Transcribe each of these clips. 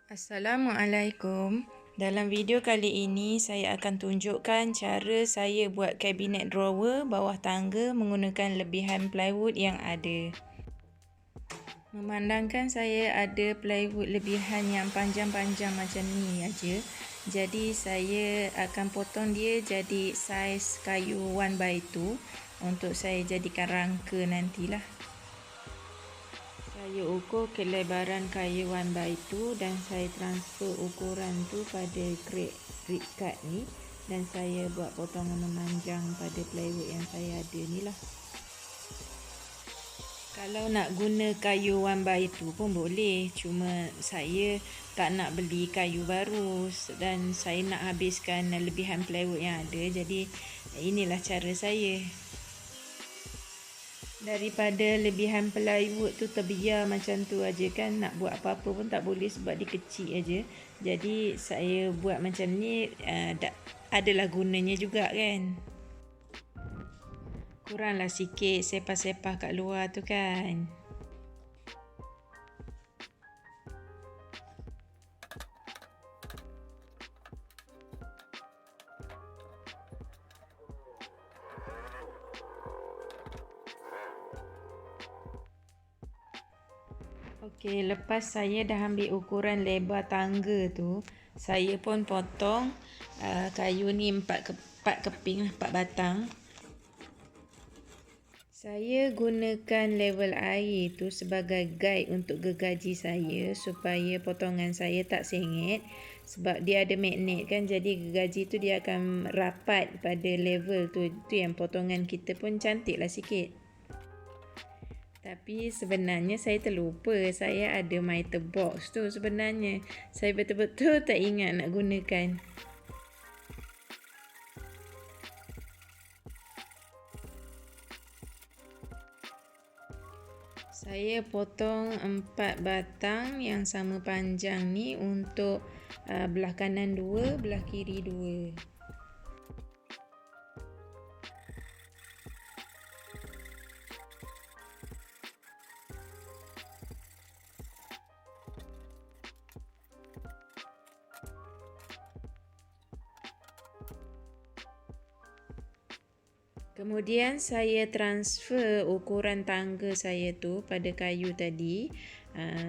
Assalamualaikum. Dalam video kali ini saya akan tunjukkan cara saya buat kabinet drawer bawah tangga menggunakan lebihan plywood yang ada. Memandangkan saya ada plywood lebihan yang panjang-panjang macam ni aja. Jadi saya akan potong dia jadi saiz kayu 1/2 untuk saya jadikan rangka nantilah. Saya ukur kelebaran kayu 1/2 dan saya transfer ukuran tu pada rib cut ni dan saya buat potongan memanjang pada plywood yang saya ada ni lah. Kalau nak guna kayu 1/2 pun boleh, cuma saya tak nak beli kayu baru dan saya nak habiskan lebihan plywood yang ada, jadi inilah cara saya. Daripada lebihan plywood tu terbiar macam tu aja kan, nak buat apa-apa pun tak boleh sebab dia kecil aja. Jadi saya buat macam ni adalah gunanya juga kan. Kuranglah sikit sepah-sepah kat luar tu kan. Okey, lepas saya dah ambil ukuran lebar tangga tu, saya pun potong kayu ni 4 keping, 4 batang. Saya gunakan level air tu sebagai guide untuk gergaji saya supaya potongan saya tak sengit, sebab dia ada magnet kan, jadi gergaji tu dia akan rapat pada level tu. Tu yang potongan kita pun cantiklah sikit. Tapi sebenarnya saya terlupa, saya ada mitre box tu sebenarnya. Saya betul-betul tak ingat nak gunakan. Saya potong 4 batang yang sama panjang ni untuk belah kanan 2, belah kiri 2. Kemudian saya transfer ukuran tangga saya tu pada kayu tadi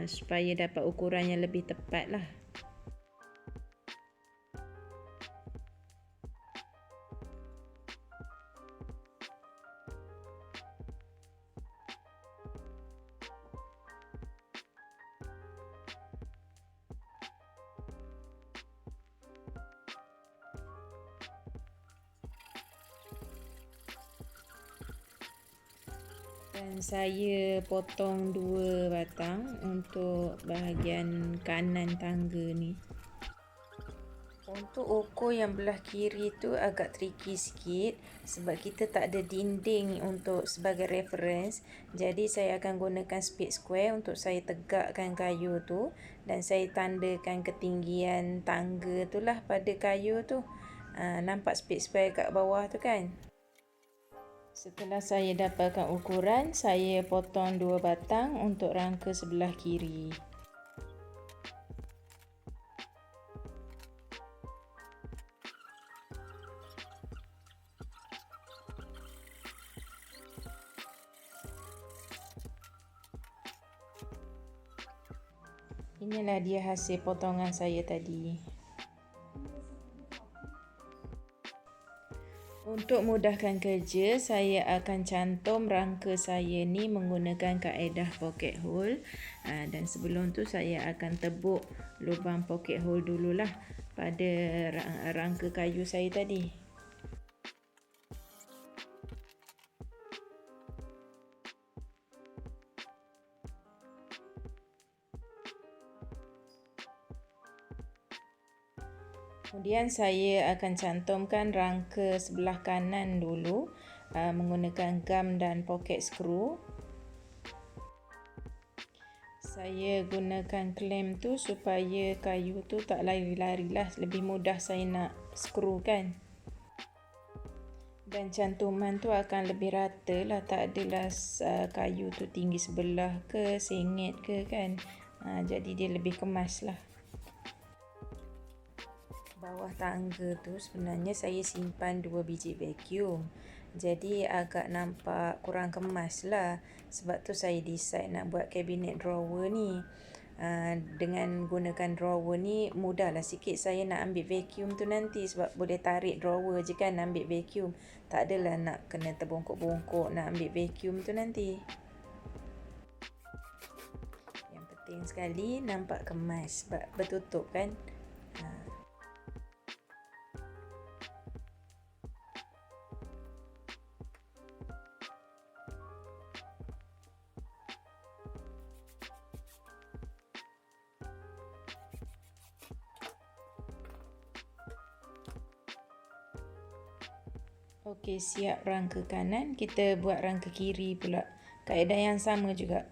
supaya dapat ukuran yang lebih tepat lah. Dan saya potong 2 batang untuk bahagian kanan tangga ni. Untuk ukur yang belah kiri tu agak tricky sikit sebab kita tak ada dinding untuk sebagai reference. Jadi saya akan gunakan spade square untuk saya tegakkan kayu tu dan saya tandakan ketinggian tangga tu lah pada kayu tu. Nampak spade square kat bawah tu kan? Setelah saya dapatkan ukuran, saya potong 2 batang untuk rangka sebelah kiri. Inilah dia hasil potongan saya tadi. Untuk mudahkan kerja, saya akan cantum rangka saya ni menggunakan kaedah pocket hole. Dan sebelum tu saya akan tebuk lubang pocket hole dululah pada rangka kayu saya tadi. Kemudian saya akan cantumkan rangka sebelah kanan dulu menggunakan gam dan pocket screw. Saya gunakan klem tu supaya kayu tu tak lari-lari lah, lebih mudah saya nak screw kan. Dan cantuman tu akan lebih rata lah, tak adalah kayu tu tinggi sebelah ke sengit ke kan. Jadi dia lebih kemas lah. Bawah tangga tu sebenarnya saya simpan 2 biji vacuum. Jadi agak nampak kurang kemas lah. Sebab tu saya decide nak buat cabinet drawer ni. Dengan gunakan drawer ni mudahlah sikit saya nak ambil vacuum tu nanti. Sebab boleh tarik drawer je kan ambil vacuum. Tak adalah nak kena terbongkok-bongkok nak ambil vacuum tu nanti. Yang penting sekali nampak kemas sebab bertutup kan. Okey, siap rangka kanan, kita buat rangka kiri pula. Kaedah yang sama juga.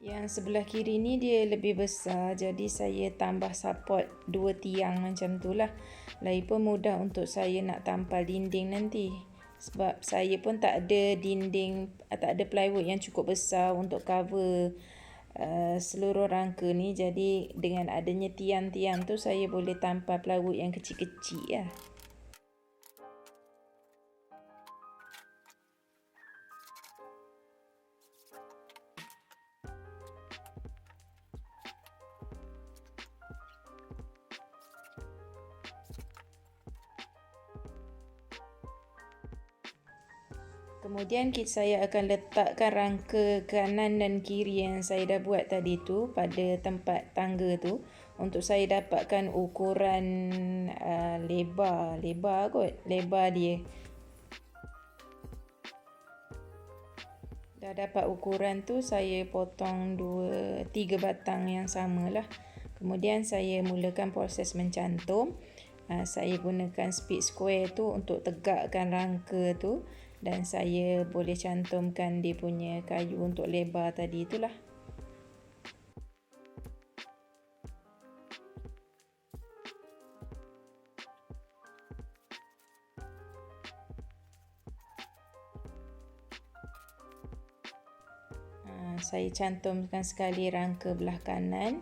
Yang sebelah kiri ni dia lebih besar, jadi saya tambah support 2 tiang macam tu lah. Lagipun mudah untuk saya nak tampal dinding nanti. Sebab saya pun tak ada dinding, tak ada plywood yang cukup besar untuk cover seluruh rangka ni. Jadi dengan adanya tiang-tiang tu saya boleh tampal plywood yang kecil-kecil lah. Kemudian saya akan letakkan rangka kanan dan kiri yang saya dah buat tadi tu pada tempat tangga tu untuk saya dapatkan ukuran lebar dia. Dah dapat ukuran tu saya potong 3 batang yang samalah. Kemudian saya mulakan proses mencantum. Saya gunakan speed square tu untuk tegakkan rangka tu dan saya boleh cantumkan dia punya kayu untuk lebar tadi itulah. Saya cantumkan sekali rangka belah kanan,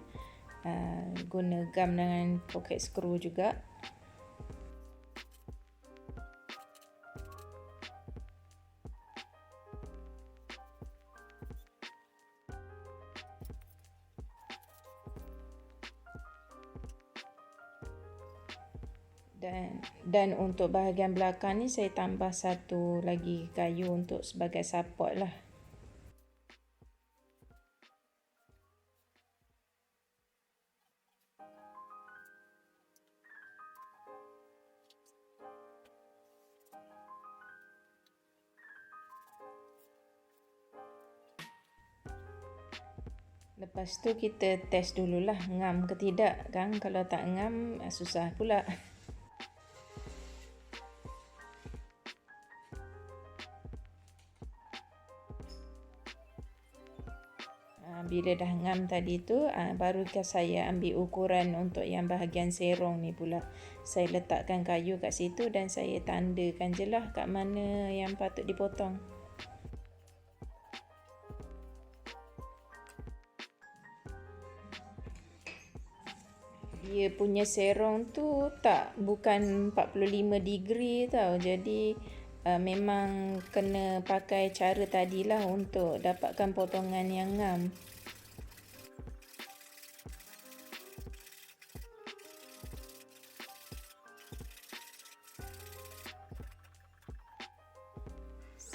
guna gam dengan poket skru juga. Dan untuk bahagian belakang ni saya tambah satu lagi kayu untuk sebagai support lah. Lepas tu kita test dululah ngam ke tidak kan. Kalau tak ngam susah pula. Bila dah ngam tadi tu, barulah saya ambil ukuran untuk yang bahagian serong ni pula. Saya letakkan kayu kat situ dan saya tandakan je lah kat mana yang patut dipotong. Dia punya serong tu bukan 45 degree tau. Jadi memang kena pakai cara tadilah untuk dapatkan potongan yang ngam.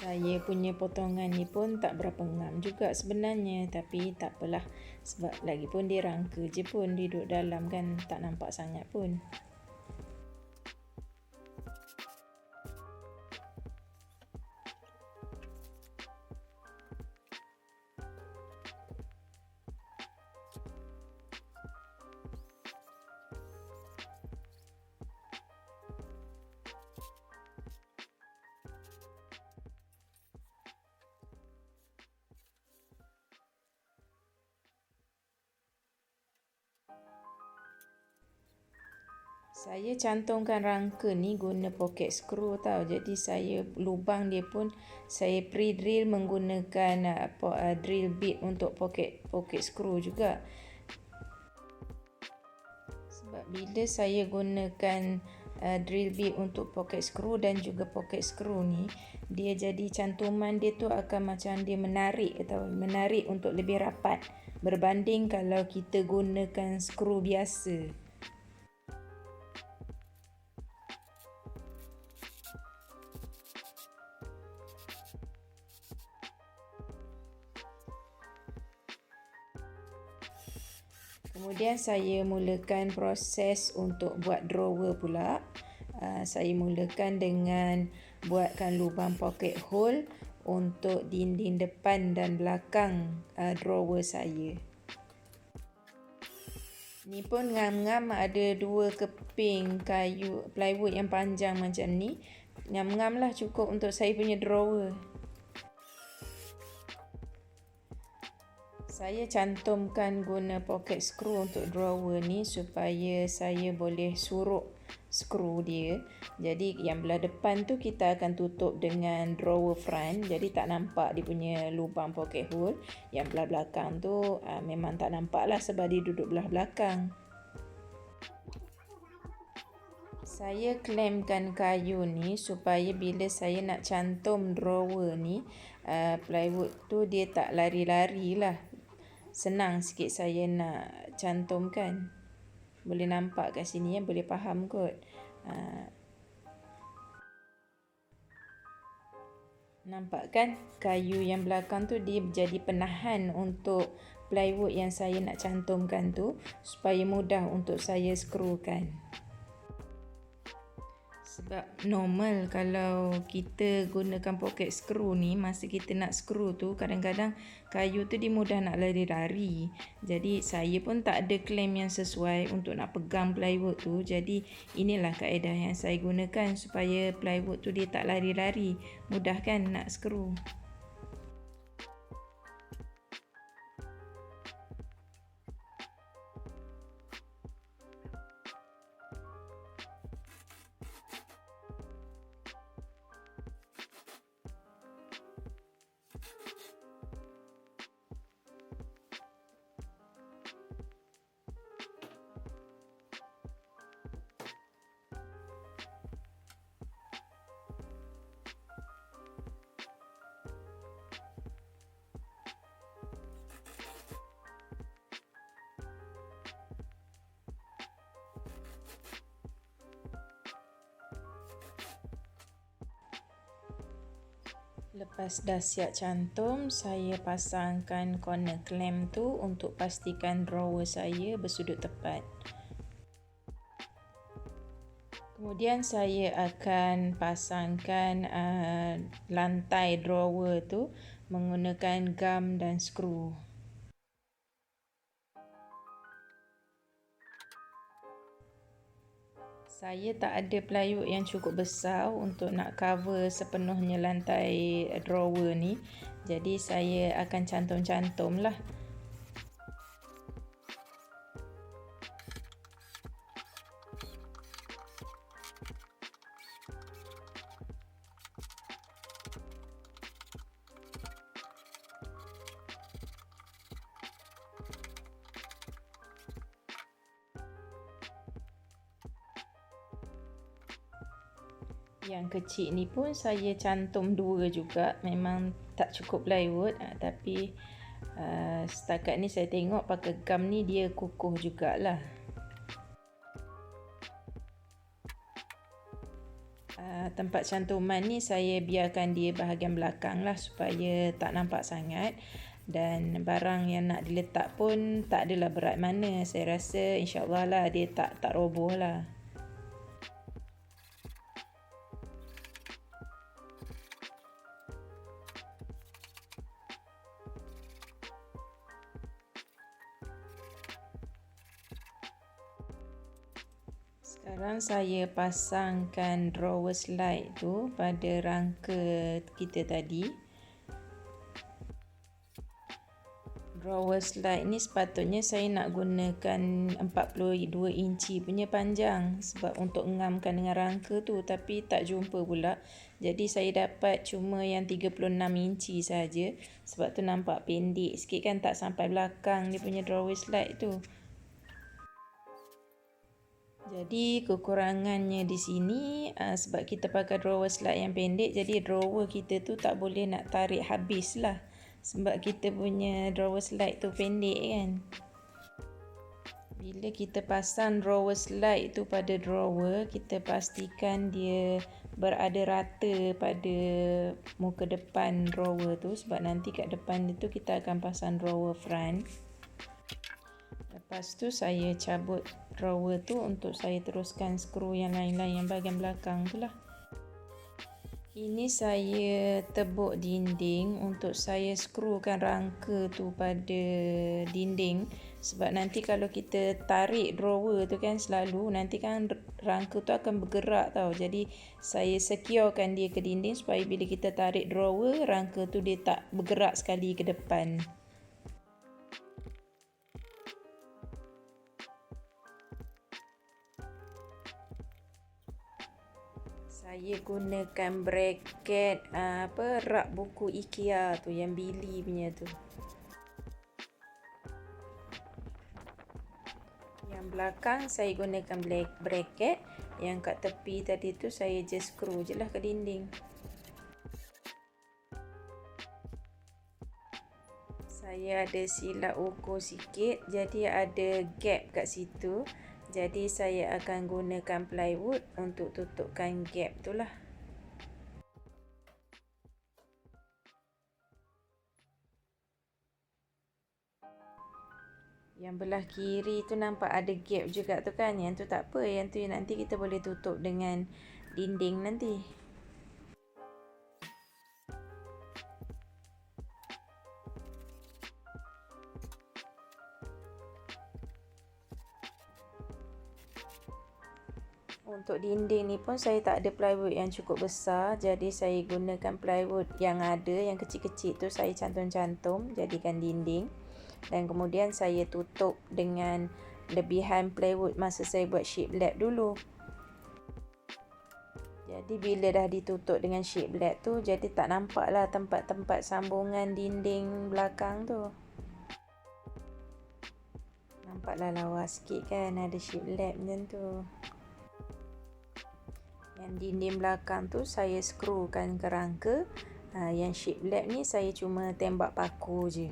Saya punya potongan ni pun tak berapa ngam juga sebenarnya, tapi tak apalah. Sebab lagipun dia rangka je pun, duduk dalam kan tak nampak sangat pun. Saya cantumkan rangka ni guna pocket screw tau. Jadi saya lubang dia pun saya pre-drill menggunakan drill bit untuk pocket screw juga. Sebab bila saya gunakan drill bit untuk pocket screw dan juga pocket screw ni, dia jadi cantuman dia tu akan macam dia menarik atau menarik untuk lebih rapat berbanding kalau kita gunakan skru biasa. Kemudian saya mulakan proses untuk buat drawer pula. Saya mulakan dengan buatkan lubang pocket hole untuk dinding depan dan belakang drawer saya. Ni pun ngam-ngam ada 2 keping kayu plywood yang panjang macam ni. Ngam-ngam lah cukup untuk saya punya drawer. Saya cantumkan guna pocket screw untuk drawer ni supaya saya boleh suruk skru dia. Jadi yang belah depan tu kita akan tutup dengan drawer front. Jadi tak nampak dia punya lubang pocket hole. Yang belah belakang tu memang tak nampak lah sebab dia duduk belah belakang. Saya klaimkan kayu ni supaya bila saya nak cantum drawer ni, plywood tu dia tak lari-lari lah. Senang sikit saya nak cantumkan. Boleh nampak kat sini boleh faham kot. Nampak kan kayu yang belakang tu dia jadi penahan untuk plywood yang saya nak cantumkan tu supaya mudah untuk saya skrukan. Sebab normal kalau kita gunakan pocket screw ni, masa kita nak skru tu kadang-kadang kayu tu dia mudah nak lari-lari. Jadi saya pun tak ada claim yang sesuai untuk nak pegang plywood tu. Jadi inilah kaedah yang saya gunakan supaya plywood tu dia tak lari-lari. Mudah kan nak skru. Lepas dah siap cantum, saya pasangkan corner clamp tu untuk pastikan drawer saya bersudut tepat. Kemudian saya akan pasangkan lantai drawer tu menggunakan gam dan skru. Saya tak ada plywood yang cukup besar untuk nak cover sepenuhnya lantai drawer ni. Jadi saya akan cantum-cantum lah. Yang kecil ni pun saya cantum 2 juga. Memang tak cukup plywood tapi setakat ni saya tengok pakai gam ni dia kukuh jugalah. Tempat cantuman ni saya biarkan dia bahagian belakang lah supaya tak nampak sangat. Dan barang yang nak diletak pun tak adalah berat mana. Saya rasa insyaAllah lah dia tak roboh lah. Sekarang saya pasangkan drawer slide tu pada rangka kita tadi. Drawer slide ni sepatutnya saya nak gunakan 42 inci punya panjang sebab untuk ngamkan dengan rangka tu, tapi tak jumpa pula. Jadi saya dapat cuma yang 36 inci saja sebab tu nampak pendek sikit kan, tak sampai belakang dia punya drawer slide tu. Jadi kekurangannya di sini sebab kita pakai drawer slide yang pendek, jadi drawer kita tu tak boleh nak tarik habis lah. Sebab kita punya drawer slide tu pendek kan. Bila kita pasang drawer slide tu pada drawer, kita pastikan dia berada rata pada muka depan drawer tu. Sebab nanti kat depan dia tu kita akan pasang drawer front. Lepas tu saya cabut drawer tu untuk saya teruskan skru yang lain-lain yang bahagian belakang tu lah. Ini saya tebuk dinding untuk saya skrukan rangka tu pada dinding. Sebab nanti kalau kita tarik drawer tu kan selalu, nanti kan rangka tu akan bergerak tau. Jadi saya securekan dia ke dinding supaya bila kita tarik drawer, rangka tu dia tak bergerak sekali ke depan. Saya gunakan bracket rak buku IKEA tu yang Billy punya tu. Yang belakang saya gunakan bracket, yang kat tepi tadi tu saya just screw je lah ke dinding. Saya ada silap ukur sikit, jadi ada gap kat situ. Jadi saya akan gunakan plywood untuk tutupkan gap tu lah. Yang belah kiri tu nampak ada gap juga tu kan. Yang tu tak apa, yang tu nanti kita boleh tutup dengan dinding nanti. Untuk dinding ni pun saya tak ada plywood yang cukup besar, jadi saya gunakan plywood yang ada, yang kecil-kecil tu saya cantum-cantum jadikan dinding. Dan kemudian saya tutup dengan lebihan plywood masa saya buat shape lap dulu. Jadi bila dah ditutup dengan shape lap tu, jadi tak nampak lah tempat-tempat sambungan dinding belakang tu. Nampaklah lawa sikit kan, ada shape lap macam tu. Yang dinding belakang tu saya skrukan ke rangka. Yang shape lap ni saya cuma tembak paku je.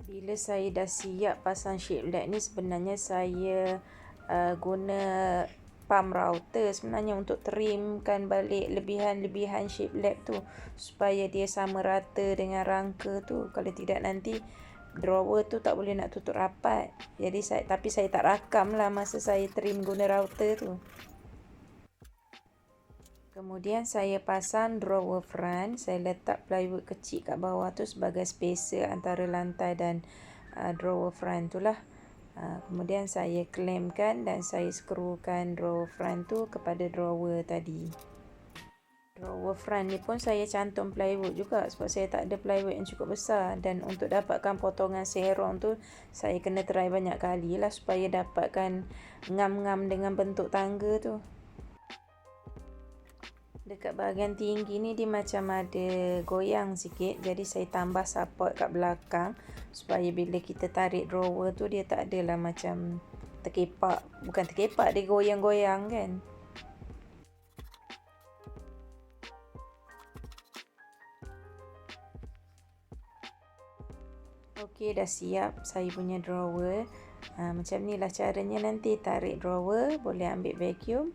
Bila saya dah siap pasang shape lap ni, sebenarnya saya guna pump router sebenarnya untuk trimkan balik lebihan-lebihan shape lap tu supaya dia sama rata dengan rangka tu. Kalau tidak nanti drawer tu tak boleh nak tutup rapat. Jadi saya tak rakam lah masa saya trim guna router tu. Kemudian saya pasang drawer front. Saya letak plywood kecil kat bawah tu sebagai spacer antara lantai dan drawer front tu lah. Kemudian saya clampkan dan saya skrukan drawer front tu kepada drawer tadi. Drawer front ni pun saya cantum plywood juga sebab saya tak ada plywood yang cukup besar. Dan untuk dapatkan potongan serong tu, saya kena try banyak kali lah supaya dapatkan ngam-ngam dengan bentuk tangga tu. Dekat bahagian tinggi ni dia macam ada goyang sikit, jadi saya tambah support kat belakang supaya bila kita tarik drawer tu dia tak adalah macam terkepak. Bukan terkepak, dia goyang-goyang kan. Okey, dah siap saya punya drawer. Macam ni lah caranya nanti tarik drawer, boleh ambil vacuum.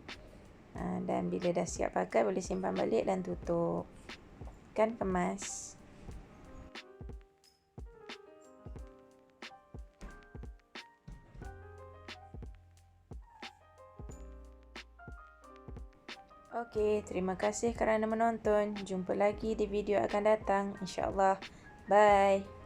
Dan bila dah siap pakai boleh simpan balik dan tutup. Kan kemas. Okey, terima kasih kerana menonton. Jumpa lagi di video akan datang, insya-Allah. Bye.